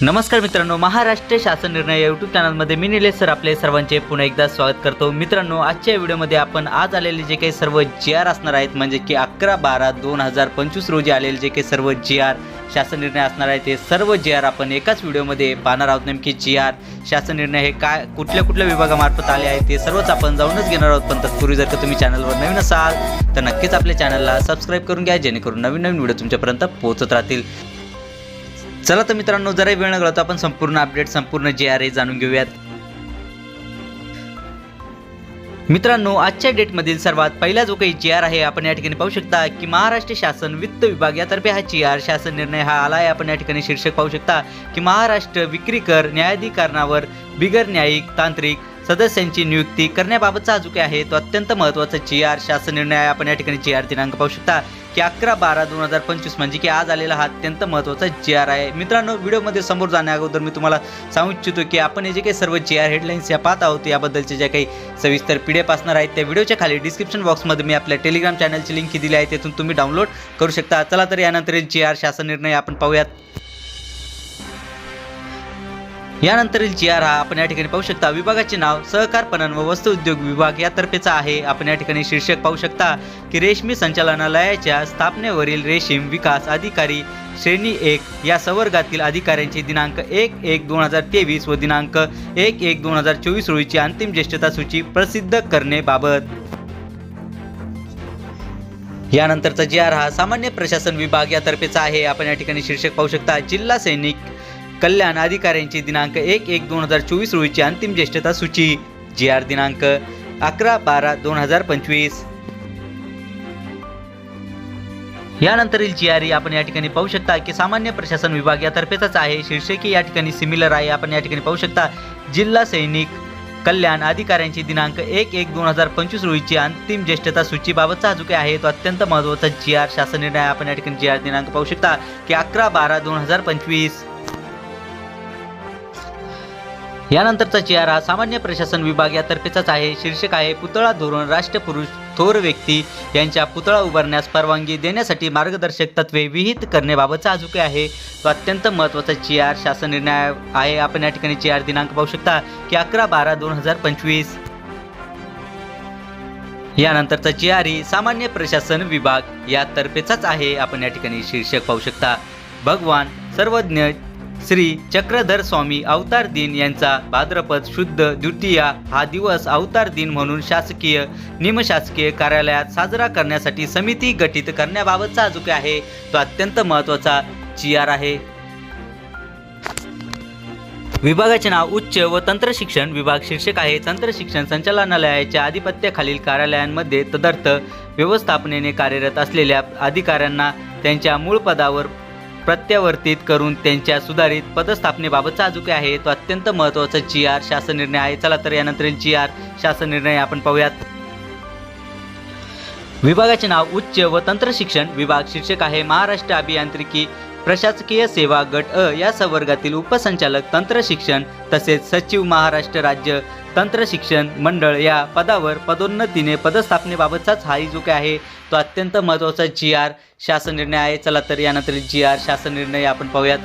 नमस्कार मित्रांनो, महाराष्ट्र शासन निर्णय या यूट्यूब चॅनलमध्ये मी निलेश सर आपले सर्वांचे पुन्हा एकदा स्वागत करतो। मित्रांनो, आजच्या व्हिडिओमध्ये आपण आज आलेले जे काही सर्व GR असणार आहेत, म्हणजे की 11/12/2025 रोजी आलेले जे काही सर्व GR शासन निर्णय असणार आहे ते सर्व GR आपण एकाच व्हिडिओमध्ये पाहणार आहोत। नेमकी GR शासन निर्णय हे काय कुठल्या विभागामार्फत आले आहे ते सर्वच आपण जाऊनच घेणार आहोत। पण तत्पूर्वी जर का तुम्ही चॅनलवर नवीन असाल तर नक्कीच आपल्या चॅनलला सबस्क्राइब करून घ्या, जेणेकरून नवीन व्हिडिओ तुमच्यापर्यंत पोहोचत राहतील। चला तर मित्रांनो, जरा वेळ न घालवता आपण संपूर्ण अपडेट संपूर्ण GR जाणून घेऊयात। मित्रांनो, आजच्या डेटमधील सर्वात पहिला जो काही GR आहे आपण या ठिकाणी पाहू शकता की महाराष्ट्र शासन वित्त विभाग यातर्फे हा GR शासन निर्णय हा आला आहे। आपण या ठिकाणी शीर्षक पाहू शकता की महाराष्ट्र विक्री कर न्यायाधिकरणावर बिगर न्यायिक तांत्रिक सदस्यांची नियुक्ती करण्याबाबतचा हा जो काही आहे तो अत्यंत महत्त्वाचा GR शासन निर्णय आहे। आपण या ठिकाणी GR दिनांक पाहू शकता की 11/12/2025 म्हणजे की आज आलेला हा अत्यंत महत्त्वाचा GR आहे। मित्रांनो, व्हिडिओमध्ये समोर जाण्या अगोदर मी तुम्हाला सांगू इच्छितो की आपण हे जे काही सर्व GR हेडलाईन्स या पाहत आहोत याबद्दलचे जे काही सविस्तर PDF असणार आहेत त्या व्हिडिओच्या खाली डिस्क्रिप्शन बॉक्समध्ये मी आपल्या टेलिग्राम चॅनलची लिंक दिली आहे, तेथून तुम्ही डाउनलोड करू शकता। चला तर यानंतर GR शासन निर्णय आपण पाहूयात। यानंतरील GR हा आपण या ठिकाणी पाहू शकता विभागाचे नाव सहकार पणन व वस्त्र उद्योग विभाग यातर्फेचा आहे। आपण या ठिकाणी शीर्षक पाहू शकता की रेशमी संचालनालयाच्या स्थापनेवरील रेशीम विकास अधिकारी श्रेणी 1 या संवर्गातील अधिकाऱ्यांची दिनांक 1/1/2023 व दिनांक 1/1/2024 रोजीची अंतिम ज्येष्ठता सूची प्रसिद्ध करण्याबाबत। यानंतरचा GR हा सामान्य प्रशासन विभाग यातर्फेचा आहे। आपण या ठिकाणी शीर्षक पाहू शकता जिल्हा सैनिक कल्याण अधिकाऱ्यांची दिनांक 1/1/2024 रोजीची अंतिम ज्येष्ठता सूची। GR दिनांक 11/12/2025। यानंतरील GR आपण या ठिकाणी पाहू शकता की सामान्य प्रशासन विभाग यातर्फेचाच आहे। शीर्षकी या ठिकाणी सिमिलर आहे। आपण या ठिकाणी पाहू शकता जिल्हा सैनिक कल्याण अधिकाऱ्यांची दिनांक 1/1/2025 रोजीची अंतिम ज्येष्ठता सूचीबाबतचा जो काही आहे तो अत्यंत महत्त्वाचा GR शासन निर्णय आहे। आपण या ठिकाणी GR दिनांक पाहू शकता की 11/12/2025। यानंतरचा GR हा सामान्य प्रशासन विभाग यातर्फेचाच आहे। शीर्षक आहे पुतळा धोरण राष्ट्रपुरुष थोर व्यक्ती यांच्या पुतळा उभारण्यास परवानगी देण्यासाठी मार्गदर्शक तत्वे विहित करण्याबाबतचा हा जो काही आहे तो अत्यंत महत्त्वाचा GR शासन निर्णय आहे। आपण या ठिकाणी GR दिनांक पाहू शकता की 11/12/2025। यानंतरचा GR ही सामान्य प्रशासन विभाग यातर्फेचाच आहे। आपण या ठिकाणी शीर्षक पाहू शकता भगवान सर्वज्ञ श्री चक्रधर स्वामी अवतार दिन यांचा भाद्रपद शुद्ध द्वितीया हा दिवस अवतार दिन म्हणून शासकीय निमशासकीय कार्यालयात साजरा करण्यासाठी समिती गठीत करण्याबाबतचा जो काही आहे तो अत्यंत महत्त्वाचा GR आहे। विभागाचे नाव उच्च व तंत्र शिक्षण विभाग। शीर्षक आहे तंत्र शिक्षण संचालनालयाच्या आधिपत्याखालील कार्यालयांमध्ये तदर्थ व्यवस्थापनेने कार्यरत असलेल्या अधिकाऱ्यांना त्यांच्या मूळ पदावर प्रत्यावर्तित करून त्यांच्या सुधारित पदस्थापनेबाबतचा जो काही आहे तो अत्यंत महत्त्वाचा GR शासन निर्णय आहे। चला तर यानंतरील GR शासन निर्णय आपण पाहूयात। विभागाचे नाव उच्च व तंत्र शिक्षण विभाग। शीर्षक आहे महाराष्ट्र अभियांत्रिकी प्रशासकीय सेवा गट अ या संवर्गातील उपसंचालक तंत्र शिक्षण तसेच सचिव महाराष्ट्र राज्य तंत्र शिक्षण मंडळ या पदावर पदोन्नतीने पदस्थापनेबाबतचाच हा जो काही आहे तो अत्यंत महत्त्वाचा GR शासन निर्णय आहे। चला तर यानंतर GR शासन निर्णय आपण पाहूयात।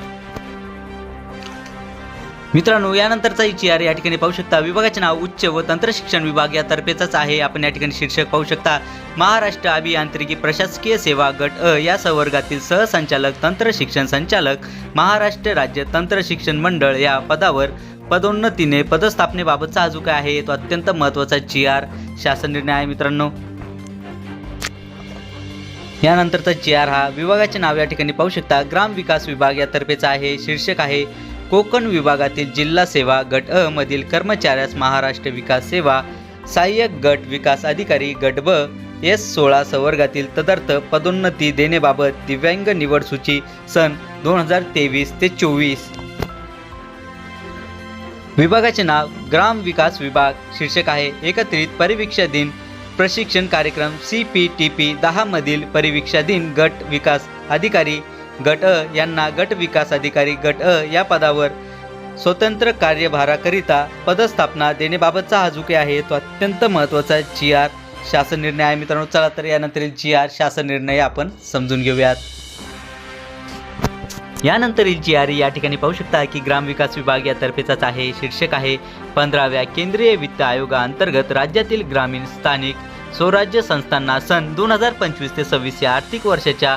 मित्रांनो, यानंतरचा GR या ठिकाणी पाहू शकता विभागाचे नाव उच्च व तंत्र शिक्षण विभाग यातर्फेचाच आहे। आपण या ठिकाणी शीर्षक पाहू शकता महाराष्ट्र अभियांत्रिकी प्रशासकीय सेवा गट अ या संवर्गातील सहसंचालक तंत्र शिक्षण संचालक महाराष्ट्र राज्य तंत्र शिक्षण मंडळ या पदावर पदोन्नतीने पदस्थापनेबाबतचा जो काय आहे तो अत्यंत महत्त्वाचा GR शासन निर्णय आहे। मित्रांनो, यानंतरचा GR हा विभागाचे नाव या ठिकाणी पाहू शकता ग्राम विकास विभाग यातर्फेचा आहे। शीर्षक आहे कोकण विभागातील जिल्हा सेवा गट अ मधील कर्मचाऱ्यास महाराष्ट्र विकास सेवा सहाय्यक गट विकास अधिकारी गट ब S16 संवर्गातील तदर्थ पदोन्नती देण्याबाबत दिव्यांग निवड सूची सन 2023 ते 24। विभागाचे नाव ग्राम विकास विभाग। शीर्षक आहे एकत्रित परिवीक्षा दिन प्रशिक्षण कार्यक्रम CPTP 10 मधील परिवीक्षा दिन गट विकास अधिकारी गट अ यांना गट विकास अधिकारी गट अ या पदावर स्वतंत्र कार्यभाराकरिता पदस्थापना देण्याबाबतचा हा जो काही आहे तो अत्यंत महत्त्वाचा GR शासन निर्णय आहे। मित्रांनो, चला तर यानंतरील GR शासन निर्णय आपण समजून घेऊयात। यानंतरील जी आर या ठिकाणी पाहू शकता की ग्रामविकास विभाग यातर्फेचाच आहे. शीर्षक आहे 15व्या केंद्रीय वित्त आयोगाअंतर्गत राज्यातील ग्रामीण स्थानिक स्वराज्य संस्थांना सन 2025 ते 26 या आर्थिक वर्षाच्या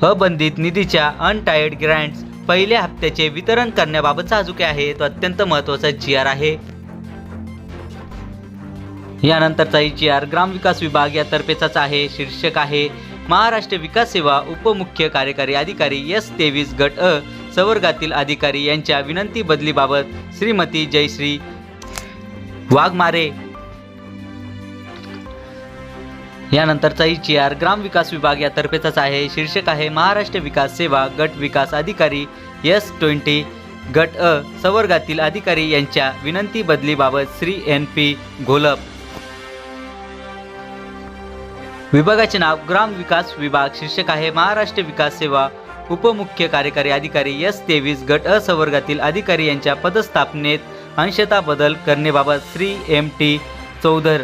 अबंधित निधीच्या अनटायर्ड ग्रँट्स पहिल्या हप्त्याचे वितरण करण्याबाबतचा हा जो काही आहे तो अत्यंत महत्त्वाचा जी आर आहे. यानंतरचा जी आर ग्रामविकास विभाग यातर्फेचाच आहे. शीर्षक आहे महाराष्ट्र विकास सेवा उपमुख्य कार्यकारी अधिकारी S23 गट अ संवर्गातील अधिकारी यांच्या विनंती बदलीबाबत श्रीमती जयश्री वाघमारे. यानंतरचा जी आर ग्रामविकास विभाग यातर्फेचाच आहे. शीर्षक आहे महाराष्ट्र विकास सेवा गट विकास अधिकारी S20 गट अ संवर्गातील अधिकारी यांच्या विनंती बदलीबाबत श्री NP घोलप. विभागाचे नाव ग्राम विकास विभाग. शीर्षक आहे महाराष्ट्र विकास सेवा उपमुख्य कार्यकारी अधिकारी S23 गट अ संवर्गातील अधिकारी यांच्या पदस्थापनेत अंशतः बदल करण्याबाबत श्री MT चौधर.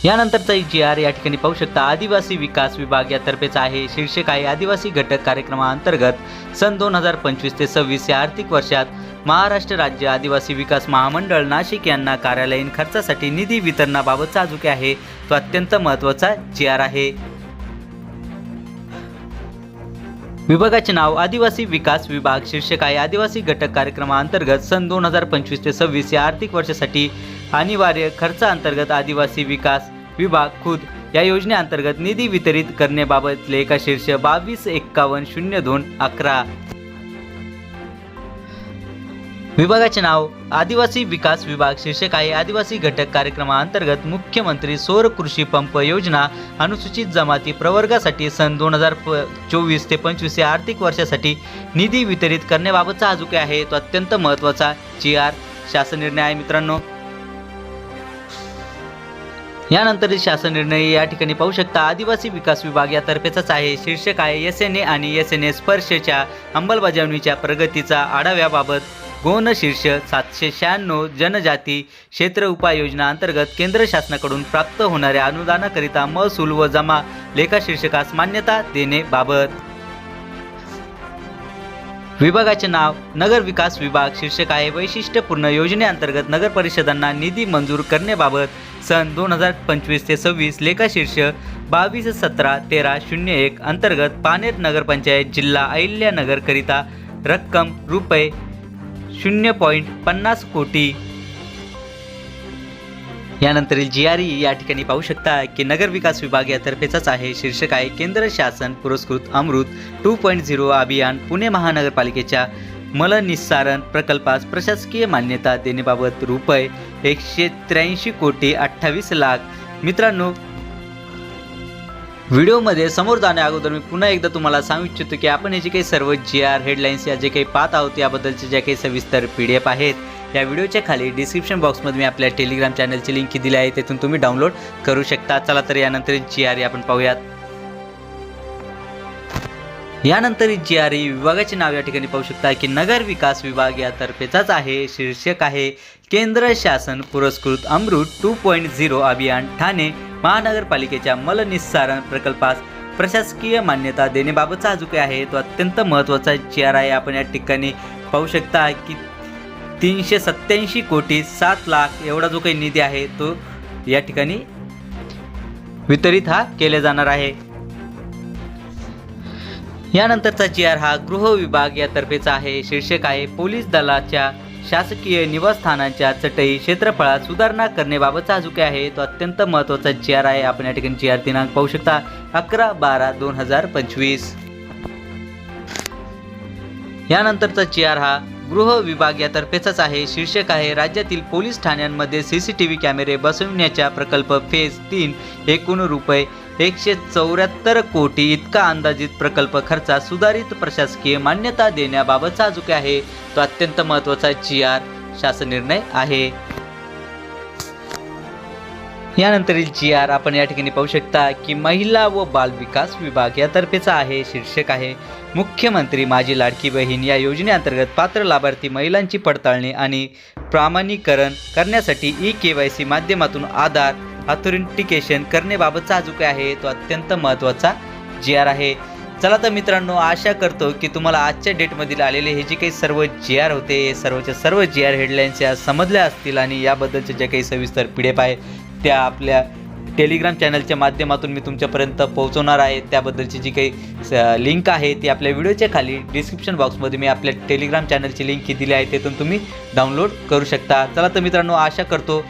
यानंतरचा जी आर या ठिकाणी पाहू शकता आदिवासी विकास विभाग यातर्फेचा आहे. शीर्षक आहे आदिवासी घटक कार्यक्रमाअंतर्गत सन 2025 ते 26 या आर्थिक वर्षात महाराष्ट्र राज्य आदिवासी विकास महामंडळ नाशिक यांना कार्यालयीन खर्चासाठी निधी वितरणाबाबतचा जो काही आहे तो अत्यंत महत्त्वाचा जी आर आहे. विभागाचे नाव आदिवासी विकास विभाग. शीर्षक आहे आदिवासी घटक कार्यक्रमाअंतर्गत सन 2025 ते 26 या आर्थिक वर्षासाठी अनिवार्य खर्चाअंतर्गत आदिवासी विकास विभाग खुद या योजनेअंतर्गत निधी वितरित करण्याबाबत लेखा शीर्ष 22510211. विभागाचे नाव आदिवासी विकास विभाग. शीर्षक आहे आदिवासी घटक कार्यक्रमाअंतर्गत मुख्यमंत्री सौर कृषी पंप योजना अनुसूचित जमाती प्रवर्गासाठी सन 2024 ते 25 या आर्थिक वर्षासाठी निधी वितरित करण्याबाबतचा हा जो काही आहे तो अत्यंत महत्त्वाचा जी आर शासन निर्णय आहे मित्रांनो. यानंतर शासन निर्णय या ठिकाणी पाहू शकता आदिवासी विकास विभाग यातर्फेचाच आहे. शीर्षक आहे SNA आणि SNA स्पर्शच्या अंमलबजावणीच्या प्रगतीचा आढाव्याबाबत गौण शीर्ष 796 जनजाती क्षेत्र उपाययोजना अंतर्गत केंद्र शासनाकडून प्राप्त होणाऱ्या अनुदानाकरिता महसूल व जमा लेखा शीर्षकास मान्यता देण्याबाबत. विभागाचे नाव नगर विकास विभाग. शीर्षक आहे वैशिष्ट्यपूर्ण योजनेअंतर्गत नगर परिषदांना निधी मंजूर करण्याबाबत सन 2025 ते 26 लेखा शीर्ष 22171301 अंतर्गत पानेर नगरपंचायत जिल्हा अहिल्यानगर करिता रक्कम रुपये 0.50 कोटी. यानंतरील जी आर या ठिकाणी पाहू शकता की नगर विकास विभाग यातर्फेचाच आहे. शीर्षक आहे केंद्र शासन पुरस्कृत अमृत 2.0 अभियान पुणे महानगरपालिकेच्या मलनिस्सारण प्रकल्पास प्रशासकीय मान्यता देण्याबाबत रुपये 183 कोटी 28 लाख. मित्रांनो, व्हिडिओमध्ये समोर जाण्या अगोदर मी पुन्हा एकदा तुम्हाला सांगू इच्छितो की आपण हे जे काही सर्व जी आर हेडलाईन्स या जे काही पाहत आहोत याबद्दलचे ज्या काही सविस्तर PDF आहेत या व्हिडिओच्या खाली डिस्क्रिप्शन बॉक्समध्ये मी आपल्या टेलिग्राम चॅनलची लिंक दिली आहे, तेथून तुम्ही डाउनलोड करू शकता. चला तर यानंतर जी आर आपण पाहूयात. यानंतर जी आर विभागाचे नाव या ठिकाणी पाहू शकता की नगर विकास विभाग यातर्फेचाच आहे. शीर्षक आहे केंद्र शासन पुरस्कृत अमृत 2.0 अभियान ठाणे महानगरपालिकेच्या मलनिस्सारण प्रकल्पास प्रशासकीय मान्यता देण्याबाबतचा जो काही आहे तो अत्यंत महत्त्वाचा जी आर आहे. आपण या ठिकाणी पाहू शकता की 387 कोटी 7 लाख एवढा जो काही निधी आहे तो या ठिकाणी वितरित केला जाणार आहे. यानंतरचा जी आर हा गृह विभाग यातर्फेचा आहे. शीर्षक आहे पोलीस दलाच्या शासकीय निवासस्थानांच्या चटई क्षेत्रफळात सुधारणा करण्याबाबतचा जो काही आहे तो अत्यंत महत्त्वाचा जी आर आहे. आपण या ठिकाणी जी आर दिनांक पाहू शकता 11/12/2025. यानंतरचा जी आर हा गृह विभाग यातर्फेचाच आहे. शीर्षक आहे राज्यातील पोलीस ठाण्यांमध्ये CCTV कॅमेरे बसविण्याचा प्रकल्प फेज 3 एकूण रुपये 174 कोटी इतका अंदाजित प्रकल्प खर्चास सुधारित प्रशासकीय मान्यता देण्याबाबतचा जो काही आहे तो अत्यंत महत्त्वाचा जी आर शासन निर्णय आहे. यानंतरील जी आर आपण या ठिकाणी पाहू शकता की महिला व बाल विकास विभाग यातर्फेचा आहे. शीर्षक आहे मुख्यमंत्री माझी लाडकी बहीण या योजनेअंतर्गत पात्र लाभार्थी महिलांची पडताळणी आणि प्रमाणीकरण करण्यासाठी eKYC माध्यमातून आधार ऑथेंटिकेशन करण्याबाबतचा जो काही आहे तो अत्यंत महत्त्वाचा जी आर आहे. चला तर मित्रांनो, आशा करतो की तुम्हाला आजच्या डेटमधील आलेले हे जे काही सर्व जी आर होते, हे सर्वच्या सर्व जी आर हेडलाईन्स या समजल्या असतील आणि याबद्दलचे जे काही सविस्तर PDF आहे त्या आपल्या टेलिग्राम चॅनलच्या माध्यमातून मी तुमच्यापर्यंत पोहोचवणार आहे. त्याबद्दलची जी काही लिंक आहे ती आपल्या व्हिडिओच्या खाली डिस्क्रिप्शन बॉक्समध्ये मी आपल्या टेलिग्राम चॅनलची लिंक ही दिली आहे, तिथून तुम्ही डाउनलोड करू शकता. चला तर मित्रांनो, आशा करतो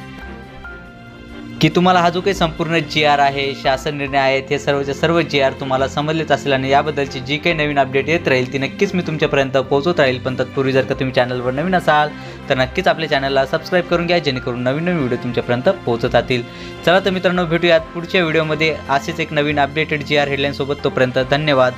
की तुम्हाला हा जो काही संपूर्ण जी आर आहे, शासन निर्णय आहेत, हे सर्वच्या सर्व जी आर तुम्हाला समजलेच असेल आणि याबद्दलची जी काही नवीन अपडेट येत राहील ती नक्कीच मी तुमच्यापर्यंत पोहोचवत राहील. पण तत्पूर्वी जर का तुम्ही चॅनलवर नवीन असाल तर नक्कीच आपल्या चॅनलला सबस्क्राईब करून घ्या, जेणेकरून नवीन नवीन व्हिडिओ तुमच्यापर्यंत पोहोचत राहतील. चला तर मित्रांनो, भेटूयात पुढच्या व्हिडिओमध्ये असेच एक नवीन अपडेटेड जी आर हेडलाईनसोबत. तोपर्यंत धन्यवाद.